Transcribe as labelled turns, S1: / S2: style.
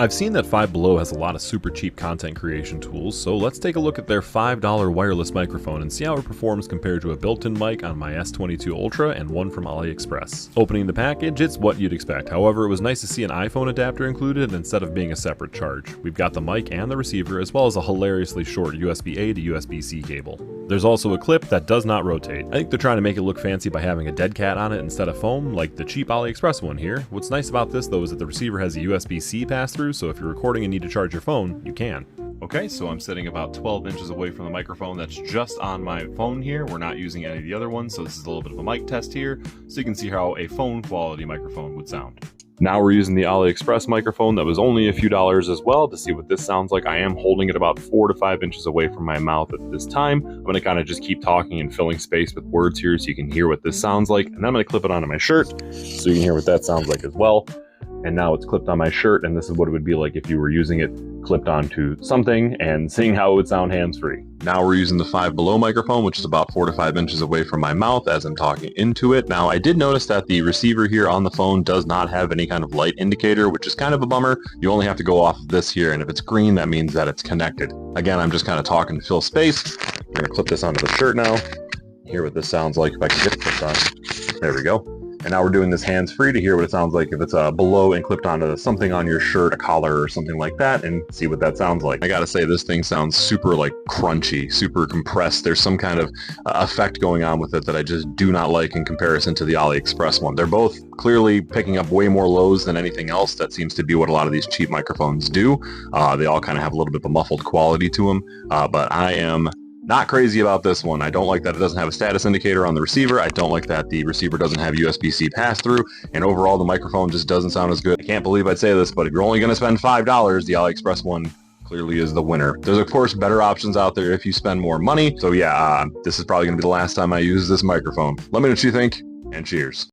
S1: I've seen that Five Below has a lot of super cheap content creation tools, so let's take a look at their $5 wireless microphone and see how it performs compared to a built-in mic on my S22 Ultra and one from AliExpress. Opening the package, it's what you'd expect. However, it was nice to see an iPhone adapter included instead of being a separate charge. We've got the mic and the receiver, as well as a hilariously short USB-A to USB-C cable. There's also a clip that does not rotate. I think they're trying to make it look fancy by having a dead cat on it instead of foam, like the cheap AliExpress one here. What's nice about this though is that the receiver has a USB-C pass-through, so if you're recording and need to charge your phone, you can. Okay, so I'm sitting about 12 inches away from the microphone that's just on my phone here. We're not using any of the other ones, so this is a little bit of a mic test here, so you can see how a phone quality microphone would sound. Now we're using the AliExpress microphone that was only a few dollars as well to see what this sounds like. I am holding it about 4 to 5 inches away from my mouth at this time. I'm going to kind of just keep talking and filling space with words here so you can hear what this sounds like. And then I'm going to clip it onto my shirt so you can hear what that sounds like as well. And now it's clipped on my shirt, and this is what it would be like if you were using it clipped onto something and seeing how it would sound hands-free. Now we're using the Five Below microphone, which is about 4 to 5 inches away from my mouth as I'm talking into it. Now I did notice that the receiver here on the phone does not have any kind of light indicator, which is kind of a bummer. You only have to go off of this here, and if it's green, that means that it's connected. Again, I'm just kind of talking to fill space. I'm going to clip this onto the shirt now. Hear what this sounds like if I can get it clipped on. There we go. And now we're doing this hands-free to hear what it sounds like if it's below and clipped onto something on your shirt, a collar or something like that, and see what that sounds like. I gotta say, this thing sounds super like crunchy, super compressed. There's some kind of effect going on with it that I just do not like in comparison to the AliExpress one. They're both clearly picking up way more lows than anything else. That seems to be what a lot of these cheap microphones do. They all kind of have a little bit of a muffled quality to them, but I am not crazy about this one. I don't like that it doesn't have a status indicator on the receiver. I don't like that the receiver doesn't have USB-C pass-through, and overall the microphone just doesn't sound as good. I can't believe I'd say this, but if you're only going to spend $5, the AliExpress one clearly is the winner. There's of course better options out there if you spend more money. So yeah, this is probably going to be the last time I use this microphone. Let me know what you think, and cheers.